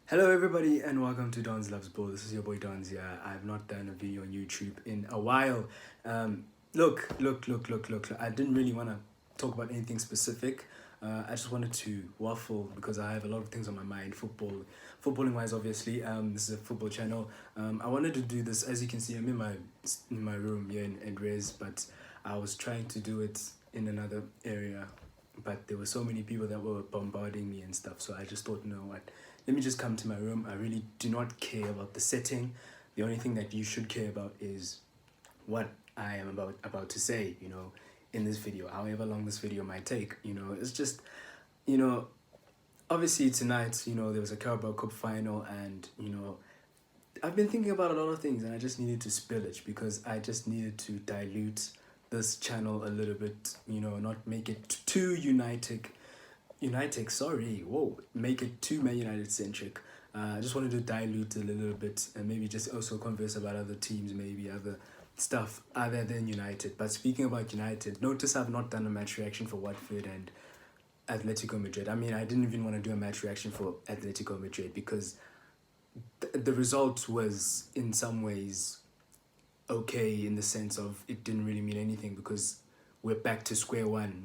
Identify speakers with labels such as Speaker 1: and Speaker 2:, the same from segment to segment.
Speaker 1: Hello everybody and welcome to Don's Loves Ball. This is your boy Don's here. I've not done a video on YouTube in a while. Look. I didn't really want to talk about anything specific. I just wanted to waffle because I have a lot of things on my mind. Footballing wise, obviously. This is a football channel. I wanted to do this. As you can see, I'm in my room here in Res, but I was trying to do it in another area. But there were so many people that were bombarding me and stuff, so I just thought, you know what, let me just come to my room. I really do not care about the setting. The only thing that you should care about is what I am about to say, in this video, however long this video might take. It's just, you know, obviously tonight, there was a Carabao Cup final, and, I've been thinking about a lot of things, and I just needed to spill it because I just needed to dilute this channel a little bit, not make it too make it too Man United centric. I just wanted to dilute it a little bit and maybe just also converse about other teams, maybe other stuff other than United. But speaking about United, notice I've not done a match reaction for Watford and Atletico Madrid. I mean, I didn't even want to do a match reaction for Atletico Madrid because the result was in some ways okay, in the sense of it didn't really mean anything because we're back to square one,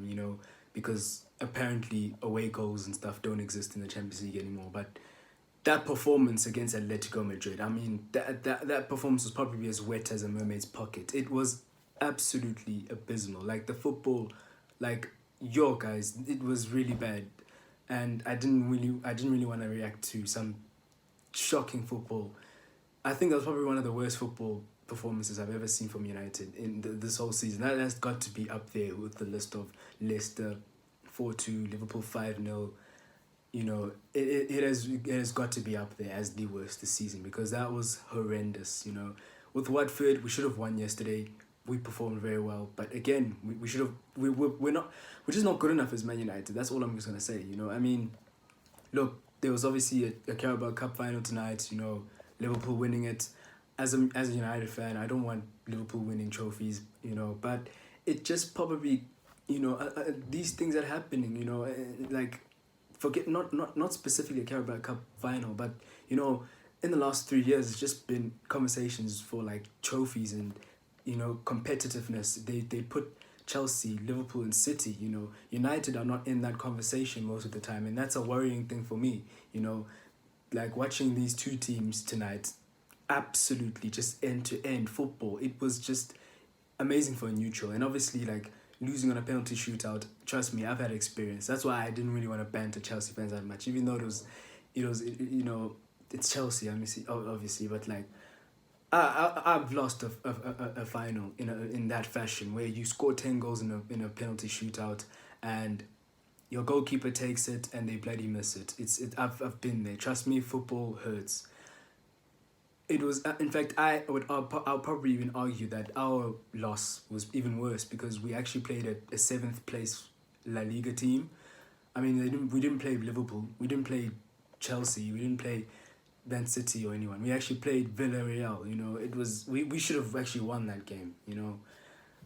Speaker 1: because apparently away goals and stuff don't exist in the Champions League anymore. But that performance against Atletico Madrid, I mean, that performance was probably as wet as a mermaid's pocket. It was absolutely abysmal. Like the football, yo guys, it was really bad. And I didn't really want to react to some shocking football. I think that was probably one of the worst football performances I've ever seen from United in this whole season. That has got to be up there with the list of Leicester 4-2, Liverpool 5-0. It has got to be up there as the worst this season because that was horrendous. With Watford, we should have won yesterday. We performed very well, but again, we should have. We're just not good enough as Man United. That's all I'm just gonna say. I mean, look, there was obviously a Carabao Cup final tonight. Liverpool winning it. As a United fan, I don't want Liverpool winning trophies, but it just probably, these things are happening, forget not specifically a Carabao Cup final, but in the last 3 years, it's just been conversations for like trophies and competitiveness. They put Chelsea, Liverpool, and City. United are not in that conversation most of the time, and that's a worrying thing for me. Like watching these two teams tonight. Absolutely, just end-to-end football. It was just amazing for a neutral, and obviously like losing on a penalty shootout. Trust me, I've had experience. That's why I didn't really want to banter Chelsea fans that much, even though it's Chelsea. Obviously, but like I've lost a final in that fashion where you score 10 goals in a penalty shootout and your goalkeeper takes it and they bloody miss it. I've been there. Trust me, football hurts. It was, in fact, I'll probably even argue that our loss was even worse because we actually played a 7th place La Liga team. I mean, we didn't play Liverpool, we didn't play Chelsea, we didn't play Man City or anyone. We actually played Villarreal. It was we should have actually won that game.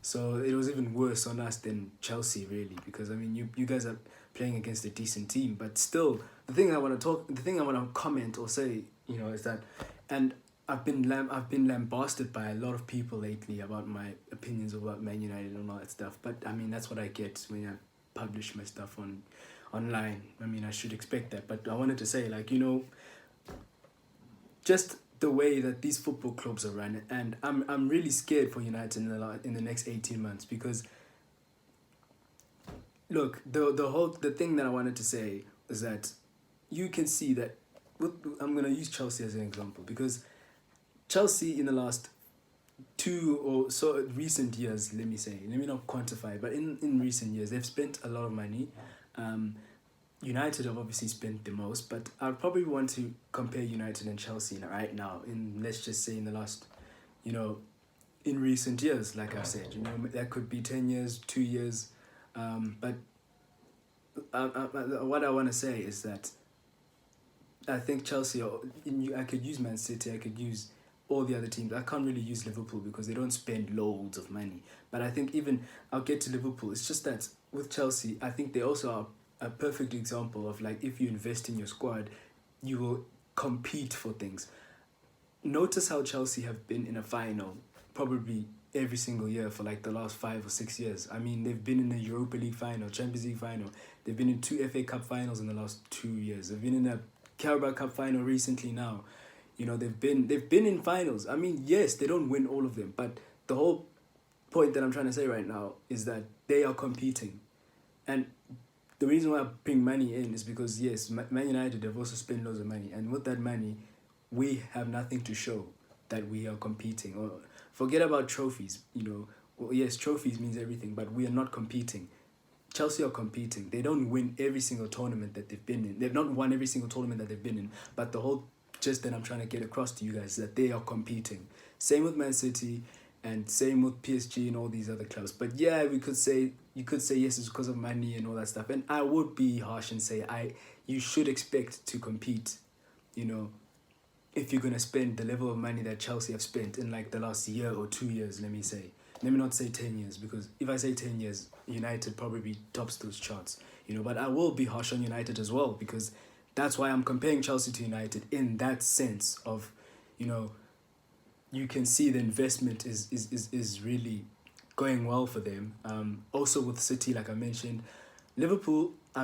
Speaker 1: So it was even worse on us than Chelsea, really, because I mean, you guys are playing against a decent team, but still, the thing I want to comment or say, is that, and I've been lambasted by a lot of people lately about my opinions about Man United and all that stuff. But I mean, that's what I get when I publish my stuff online. I mean, I should expect that. But I wanted to say, just the way that these football clubs are run, and I'm really scared for United in the next 18 months because look, the thing that I wanted to say is that you can see that I'm gonna use Chelsea as an example because Chelsea in the last 2 or so recent years, let me not quantify, but in recent years, they've spent a lot of money. United have obviously spent the most, but I'd probably want to compare United and Chelsea right now, let's just say in the last, in recent years, like I've said, that could be 10 years, 2 years, but what I want to say is that I think Chelsea, I could use Man City, I could use all the other teams. I can't really use Liverpool because they don't spend loads of money. But I think I'll get to Liverpool. It's just that with Chelsea, I think they also are a perfect example of like if you invest in your squad, you will compete for things. Notice how Chelsea have been in a final probably every single year for like the last 5 or 6 years. I mean, they've been in a Europa League final, Champions League final. They've been in 2 FA Cup finals in the last 2 years. They've been in a Carabao Cup final recently now. You know, they've been in finals. I mean, yes, they don't win all of them, but the whole point that I'm trying to say right now is that they are competing. And the reason why I bring money in is because, yes, Man United have also spent loads of money. And with that money, we have nothing to show that we are competing. Or forget about trophies, you know. Well, yes, trophies means everything, but we are not competing. Chelsea are competing. They don't win every single tournament that they've been in. They've not won every single tournament that they've been in. But the whole gist that I'm trying to get across to you guys is that they are competing. Same with Man City and same with PSG and all these other clubs. But yeah, you could say yes, it's because of money and all that stuff. And I would be harsh and say you should expect to compete, you know, if you're gonna spend the level of money that Chelsea have spent in like the last year or 2 years, let me say. Let me not say 10 years, because if I say 10 years, United probably tops those charts, you know. But I will be harsh on United as well, because that's why I'm comparing Chelsea to United in that sense of, you know, you can see the investment is really going well for them. Also with City, like I mentioned, Liverpool, I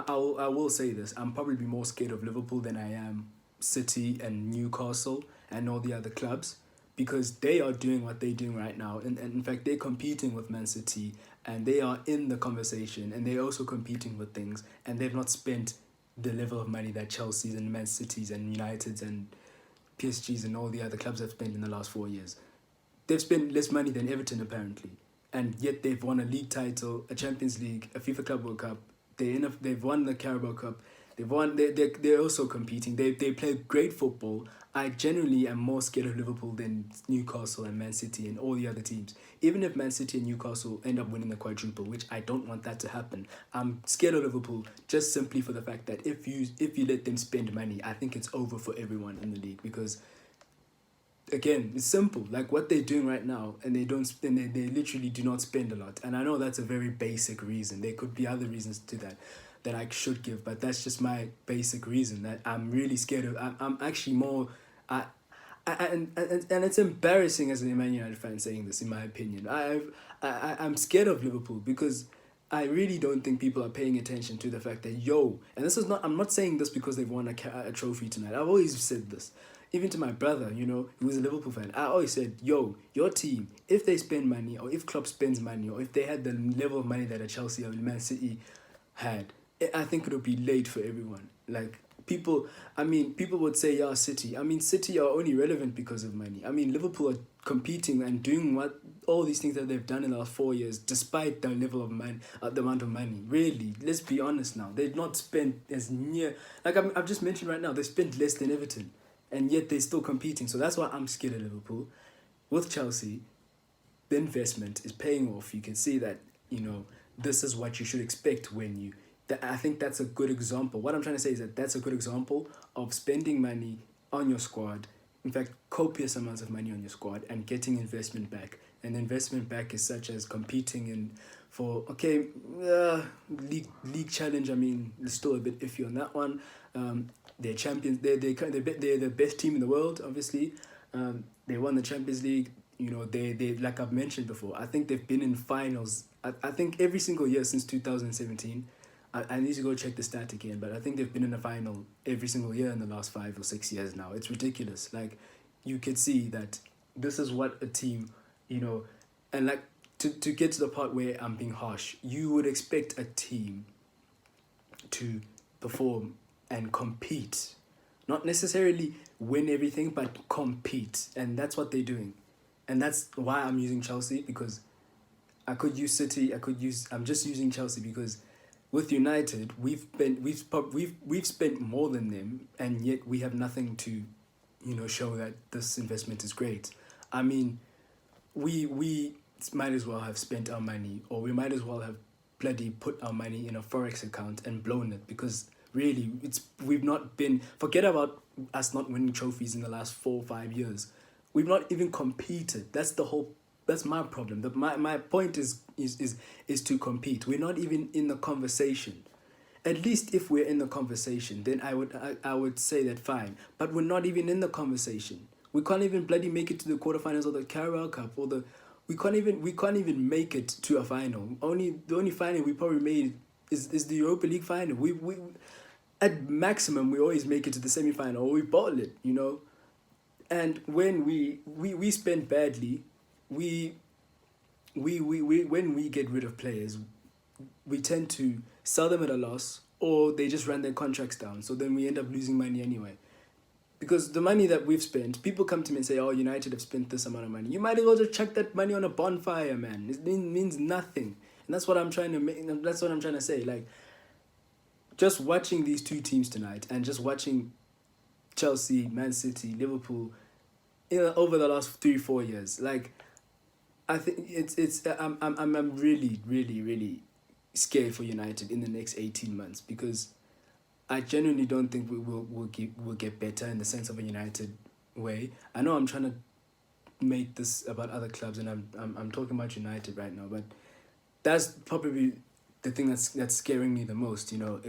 Speaker 1: will say this, I'm probably more scared of Liverpool than I am City and Newcastle and all the other clubs, because they are doing what they're doing right now. And in fact, they're competing with Man City and they are in the conversation and they're also competing with things, and they've not spent the level of money that Chelsea's and Man City's and United's and PSG's and all the other clubs have spent in the last 4 years. They've spent less money than Everton apparently, and yet they've won a league title, a Champions League, a FIFA Club World Cup. They've won the Carabao Cup. They've won. They're also competing. They play great football. I generally am more scared of Liverpool than Newcastle and Man City and all the other teams. Even if Man City and Newcastle end up winning the quadruple, which I don't want that to happen, I'm scared of Liverpool just simply for the fact that if you let them spend money, I think it's over for everyone in the league, because again, it's simple. Like what they're doing right now, and they don't spend. They literally do not spend a lot. And I know that's a very basic reason. There could be other reasons to that I should give, but that's just my basic reason that I'm really scared of. I'm actually more. And it's embarrassing as a Man United fan saying this, in my opinion. I'm scared of Liverpool because I really don't think people are paying attention to the fact that, and this is not, I'm not saying this because they've won a trophy tonight. I've always said this. Even to my brother, you know, who is a Liverpool fan, I always said, your team, if they spend money, or if Klopp spends money, or if they had the level of money that a Chelsea or Man City had, I think it would be late for everyone. Like, people would say, City. City are only relevant because of money. Liverpool are competing and doing all these things that they've done in the last 4 years, despite the level of money, the amount of money. Really, let's be honest now. They've not spent as near, like I've just mentioned right now, they spent less than Everton, and yet they're still competing. So that's why I'm scared of Liverpool. With Chelsea, the investment is paying off. You can see that, you know, this is what you should expect when you... I think that's a good example. What I'm trying to say is that that's a good example of spending money on your squad. In fact, copious amounts of money on your squad and getting investment back. And investment back is such as competing league challenge. It's still a bit iffy on that one. They're champions. They're the best team in the world. Obviously, they won the Champions League. You know, they like I've mentioned before. I think they've been in finals. I think every single year since 2017. I need to go check the stat again, but I think they've been in a final every single year in the last 5 or 6 years now. It's ridiculous. Like, you could see that this is what a team, you know, and like to get to the part where I'm being harsh, you would expect a team to perform and compete, not necessarily win everything, but compete, and that's what they're doing, and that's why I'm using Chelsea, because I could use City, I'm just using Chelsea because with United, we've spent more than them, and yet we have nothing to, you know, show that this investment is great. We might as well have spent our money, or we might as well have bloody put our money in a Forex account and blown it, because really, we've not been... Forget about us not winning trophies in the last 4 or 5 years. We've not even competed. That's my problem. My point is to compete. We're not even in the conversation. at least if we're in the conversation, then I would say that fine. But we're not even in the conversation. We can't even bloody make it to the quarterfinals of the Carabao Cup or the we can't even make it to a final. The only final we probably made is the Europa League final. We at maximum we always make it to the semi final or we bottle it, you know. And when we spend badly, we when we get rid of players, we tend to sell them at a loss or they just run their contracts down. So then we end up losing money anyway. Because the money that we've spent, people come to me and say, oh, United have spent this amount of money. You might as well just chuck that money on a bonfire, man. It means nothing. And that's what I'm trying to make. That's what I'm trying to say. Like, just watching these two teams tonight and just watching Chelsea, Man City, Liverpool, over the last 3-4 years, like, I think I'm really, really, really scared for United in the next 18 months because I genuinely don't think we'll get better in the sense of a United way. I know I'm trying to make this about other clubs and I'm talking about United right now, but that's probably the thing that's scaring me the most. You know,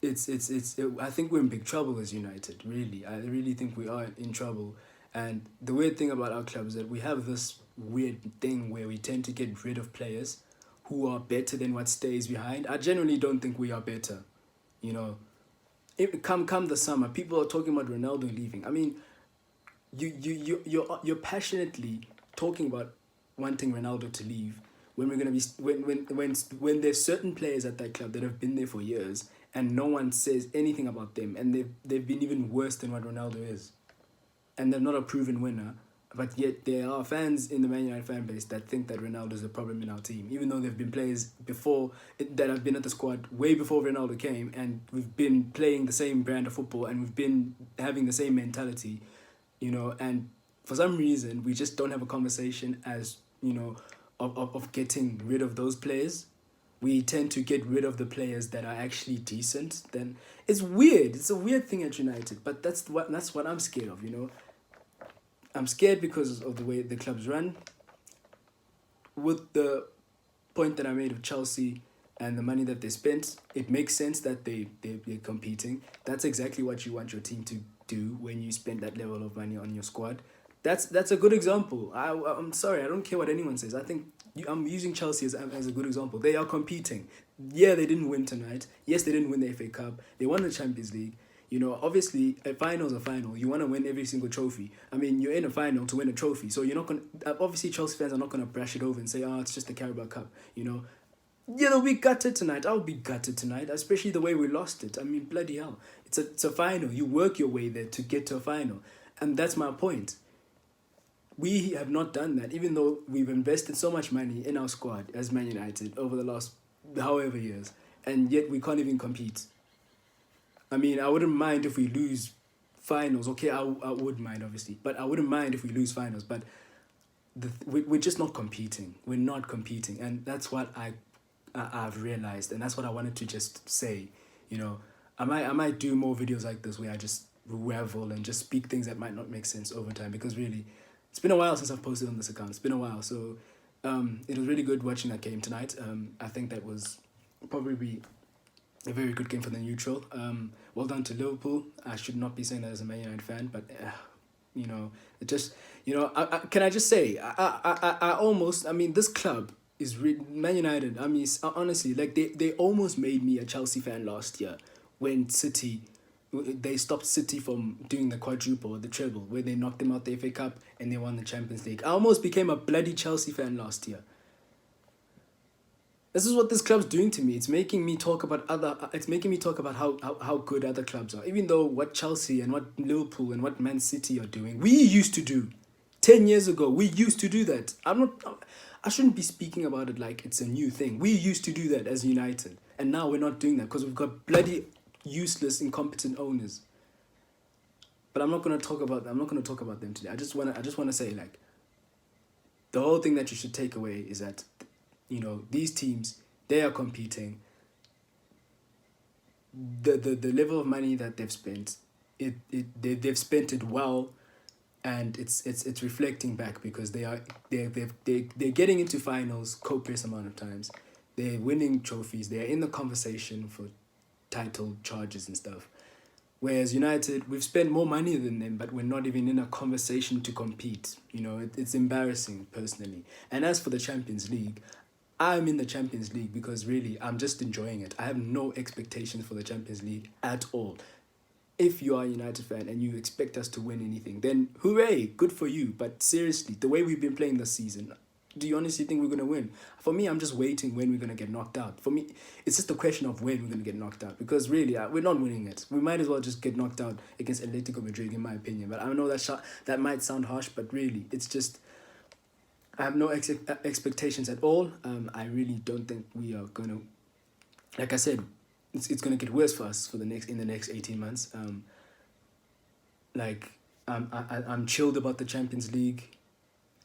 Speaker 1: I think we're in big trouble as United. Really, I really think we are in trouble. And the weird thing about our club is that we have this weird thing where we tend to get rid of players who are better than what stays behind. I genuinely don't think we are better. You know, come the summer, people are talking about Ronaldo leaving. I mean, you're passionately talking about wanting Ronaldo to leave when we're gonna be when there's certain players at that club that have been there for years and no one says anything about them and they've been even worse than what Ronaldo is, and they're not a proven winner. But yet there are fans in the Man United fan base that think that Ronaldo is a problem in our team, even though there have been players before that have been at the squad way before Ronaldo came, and we've been playing the same brand of football and we've been having the same mentality, you know. And for some reason, we just don't have a conversation as, you know, of getting rid of those players. We tend to get rid of the players that are actually decent. Then it's weird. It's a weird thing at United, but that's what I'm scared of, you know. I'm scared because of the way the club's run. With the point that I made of Chelsea and the money that they spent, it makes sense that they're competing. That's exactly what you want your team to do when you spend that level of money on your squad. That's a good example. I'm sorry, I don't care what anyone says. I think I'm using Chelsea as a good example. They are competing. Yeah, they didn't win tonight. Yes, they didn't win the FA Cup. They won the Champions League. You know, obviously, a final's a final. You want to win every single trophy. I mean, you're in a final to win a trophy. So you're not going to... Obviously, Chelsea fans are not going to brush it over and say, oh, it's just the Carabao Cup, you know. Yeah, they'll be gutted tonight. I'll be gutted tonight, especially the way we lost it. I mean, bloody hell. It's a final. You work your way there to get to a final. And that's my point. We have not done that, even though we've invested so much money in our squad as Man United over the last however years. And yet we can't even compete. I mean, I wouldn't mind if we lose finals. Okay, I would mind, obviously. But I wouldn't mind if we lose finals. But we're just not competing. We're not competing. And that's what I've realized. And that's what I wanted to just say. You know, I might do more videos like this where I just revel and just speak things that might not make sense over time. Because really, it's been a while since I've posted on this account. It's been a while. So it was really good watching that game tonight. I think that was probably a very good game for the neutral. Well done to Liverpool. I should not be saying that as a Man United fan, but you know, it just, you know, can I just say, I almost, I mean, this club is Man United. I mean, honestly, like they almost made me a Chelsea fan last year when they stopped City from doing the quadruple, the treble, where they knocked them out the FA Cup and they won the Champions League. I almost became a bloody Chelsea fan last year. This is what this club's doing to me. It's making me talk about how good other clubs are. Even though what Chelsea and what Liverpool and what Man City are doing, we used to do. 10 years ago, we used to do that. I shouldn't be speaking about it like it's a new thing. We used to do that as United. And now we're not doing that because we've got bloody useless, incompetent owners. But I'm not gonna talk about them today. I just wanna say, like, the whole thing that you should take away is that, you know, these teams, they are competing. The level of money that they've spent, they've spent it well, and it's reflecting back because they're getting into finals copious amount of times. They're winning trophies. They're in the conversation for title charges and stuff. Whereas United, we've spent more money than them, but we're not even in a conversation to compete. You know, it's embarrassing, personally. And as for the Champions League, I'm in the Champions League because really, I'm just enjoying it. I have no expectations for the Champions League at all. If you are a United fan and you expect us to win anything, then hooray, good for you. But seriously, the way we've been playing this season, do you honestly think we're going to win? For me, I'm just waiting when we're going to get knocked out. For me, it's just a question of when we're going to get knocked out. Because really, we're not winning it. We might as well just get knocked out against Atletico Madrid, in my opinion. But I know that might sound harsh, but really, it's just... I have no expectations at all. I really don't think we are going to... Like I said, it's going to get worse for us in the next 18 months. I'm chilled about the Champions League.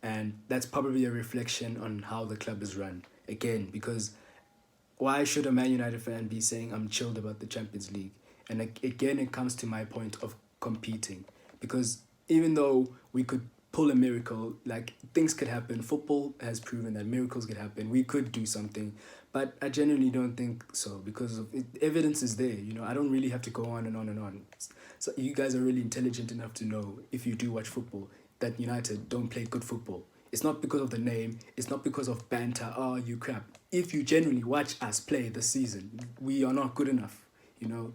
Speaker 1: And that's probably a reflection on how the club is run. Again, because why should a Man United fan be saying I'm chilled about the Champions League? And again, it comes to my point of competing. Because even though we could pull a miracle, like things could happen, football has proven that miracles could happen, we could do something. But I genuinely don't think so because evidence is there. You know, I don't really have to go on and on and on. So you guys are really intelligent enough to know, if you do watch football, that United don't play good football. It's not because of the name. It's not because of banter. Oh, you crap. If you genuinely watch us play this season, we are not good enough, you know.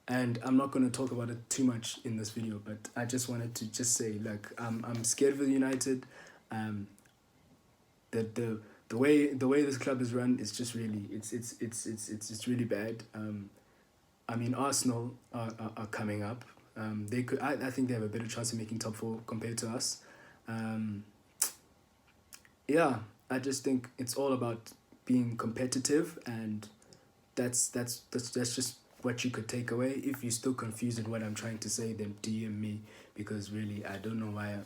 Speaker 1: And I'm not going to talk about it too much in this video, but I just wanted to just say, like, I'm scared for United. The way this club is run is just really it's really bad. I mean, Arsenal are coming up. They could. I think they have a better chance of making top four compared to us. Yeah, I just think it's all about being competitive, and that's just what you could take away. If you're still confused at what I'm trying to say, then DM me, because really I don't know why.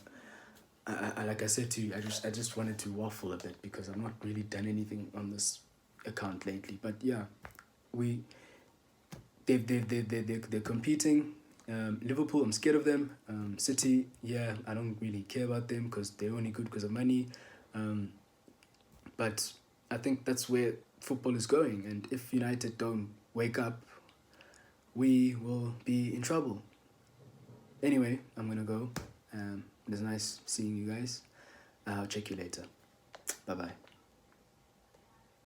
Speaker 1: I like I said to you, I just wanted to waffle a bit because I've not really done anything on this account lately. But yeah, they're competing. Liverpool, I'm scared of them. City, yeah, I don't really care about them because they're only good because of money. But I think that's where football is going. And if United don't wake up, we will be in trouble. Anyway, I'm going to go. It was nice seeing you guys. I'll check you later. Bye-bye.